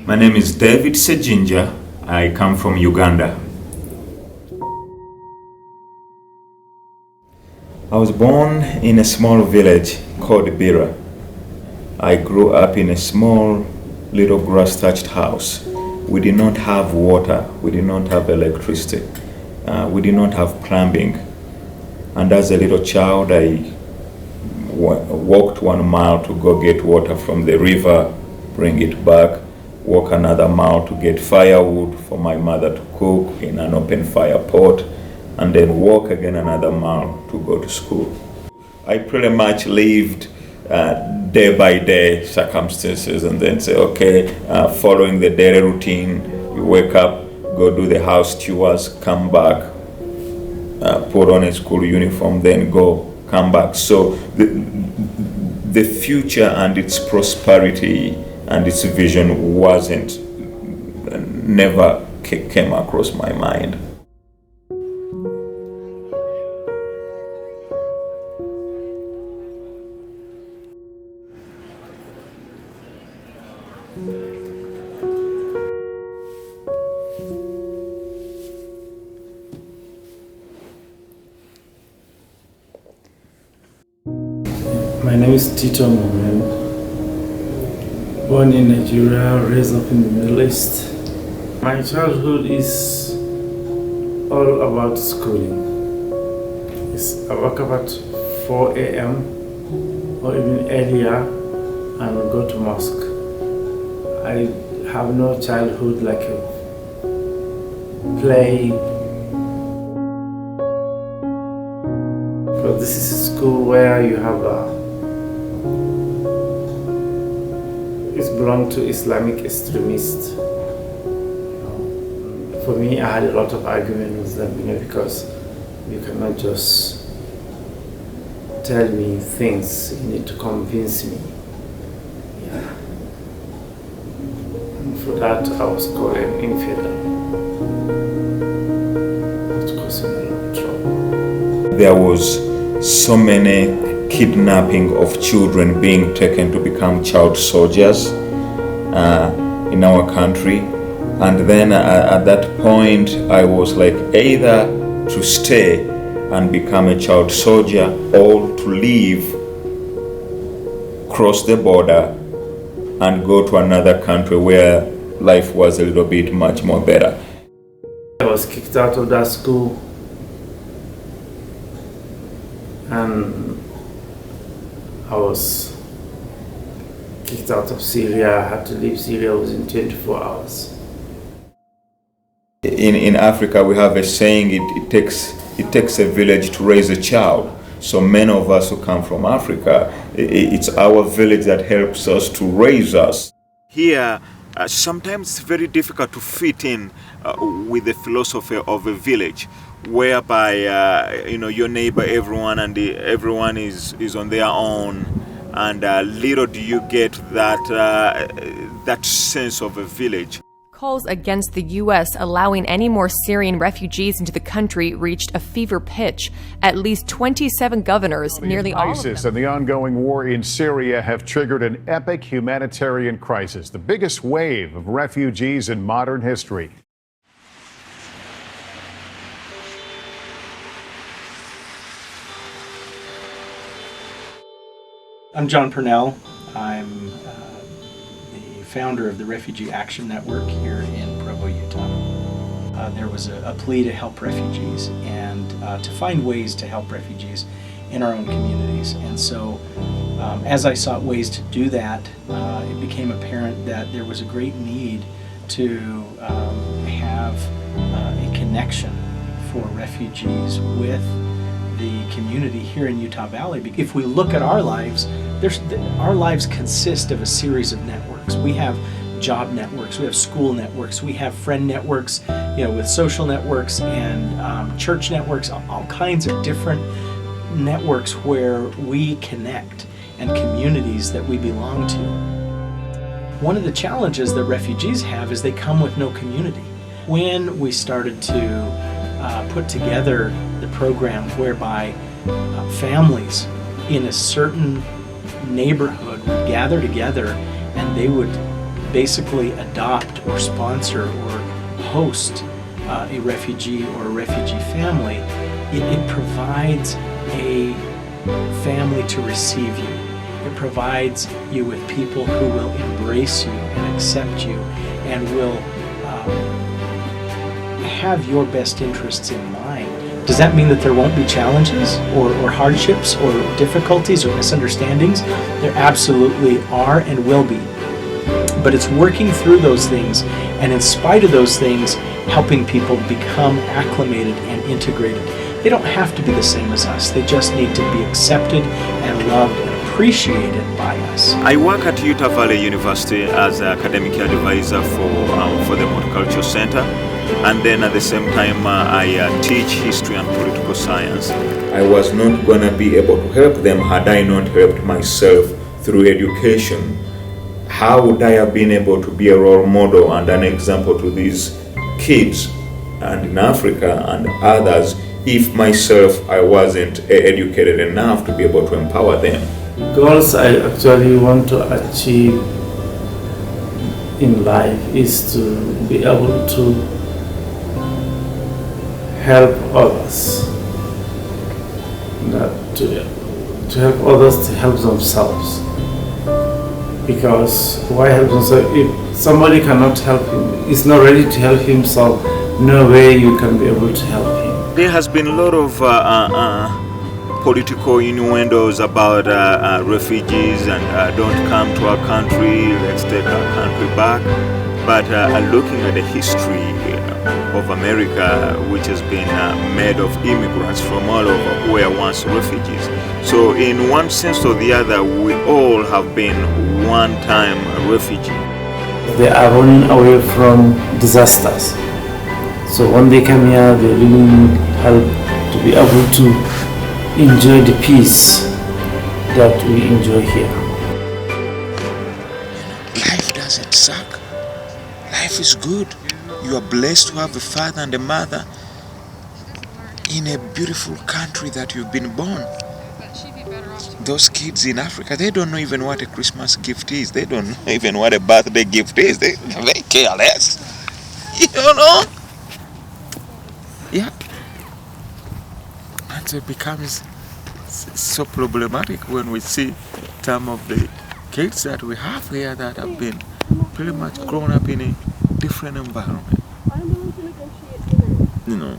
My name is David Sejinja. I come from Uganda. I was born in a small village called Bira. I grew up in a small little grass-thatched house. We did not have water, we did not have electricity, we did not have plumbing. And as a little child, I walked 1 mile to go get water from the river, bring it back, walk another mile to get firewood for my mother to cook in an open fire pot, and then walk again another mile to go to school. I pretty much lived day by day circumstances, and then say, okay, following the daily routine, you wake up, go do the house chores, come back, put on a school uniform, then go, come back. So the future and its prosperity and its vision never came across my mind. My name is Tito Momen, born in Nigeria, raised up in the Middle East. My childhood is all about schooling. I wake up at 4 a.m. or even earlier and go to mosque. I have no childhood like a play. But this is a school where you have it's belong to Islamic extremists. For me, I had a lot of argument with them, because you cannot just tell me things, you need to convince me. Yeah. And for that, I was called an infidel. It caused me a lot of trouble. There was so many kidnapping of children being taken to become child soldiers in our country. And then at that point, I was like either to stay and become a child soldier or to leave, cross the border, and go to another country where life was a little bit much more better. I was kicked out of that school, and I was kicked out of Syria. I had to leave Syria within 24 hours. In Africa, we have a saying, it takes a village to raise a child. So many of us who come from Africa, it's our village that helps us to raise us. Here, sometimes it's very difficult to fit in with the philosophy of a village, whereby your neighbor, everyone is on their own, and little do you get that sense of a village. Calls against the U.S. allowing any more Syrian refugees into the country reached a fever pitch. At least 27 governors, nearly all of them. ISIS and the ongoing war in Syria have triggered an epic humanitarian crisis, the biggest wave of refugees in modern history. I'm John Purnell. I'm the founder of the Refugee Action Network here in Provo, Utah. There was a plea to help refugees and to find ways to help refugees in our own communities. And so as I sought ways to do that, it became apparent that there was a great need to have a connection for refugees with the community here in Utah Valley. If we look at our lives, our lives consist of a series of networks. We have job networks, we have school networks, we have friend networks, with social networks and church networks, all kinds of different networks where we connect and communities that we belong to. One of the challenges that refugees have is they come with no community. When we started to put together the program whereby families in a certain neighborhood would gather together and they would basically adopt or sponsor or host a refugee or a refugee family, it provides a family to receive you. It provides you with people who will embrace you and accept you and will have your best interests in mind. Does that mean that there won't be challenges or hardships or difficulties or misunderstandings? There absolutely are and will be. But it's working through those things, and in spite of those things, helping people become acclimated and integrated. They don't have to be the same as us. They just need to be accepted and loved and appreciated by us. I work at Utah Valley University as an academic advisor for the Multicultural Center, and then at the same time I teach history and political science. I was not going to be able to help them had I not helped myself through education. How would I have been able to be a role model and an example to these kids and in Africa and others if myself I wasn't educated enough to be able to empower them? Goals I actually want to achieve in life is to be able to help others, to help others to help themselves. Because why help themselves? If somebody cannot help him, is not ready to help himself, no way you can be able to help him. There has been a lot of political innuendos about refugees and don't come to our country, let's take our country back. But looking at the history of America, which has been made of immigrants from all over who were once refugees. So in one sense or the other, we all have been one-time refugee. They are running away from disasters. So when they come here, they really need help to be able to enjoy the peace that we enjoy here. Life doesn't suck. Life is good. You are blessed to have a father and a mother in a beautiful country that you've been born. Those kids in Africa, they don't know even what a Christmas gift is. They don't know even what a birthday gift is. They care less. You know? Yeah. And so it becomes so problematic when we see some of the kids that we have here that have been pretty much grown up in a different environment. You know,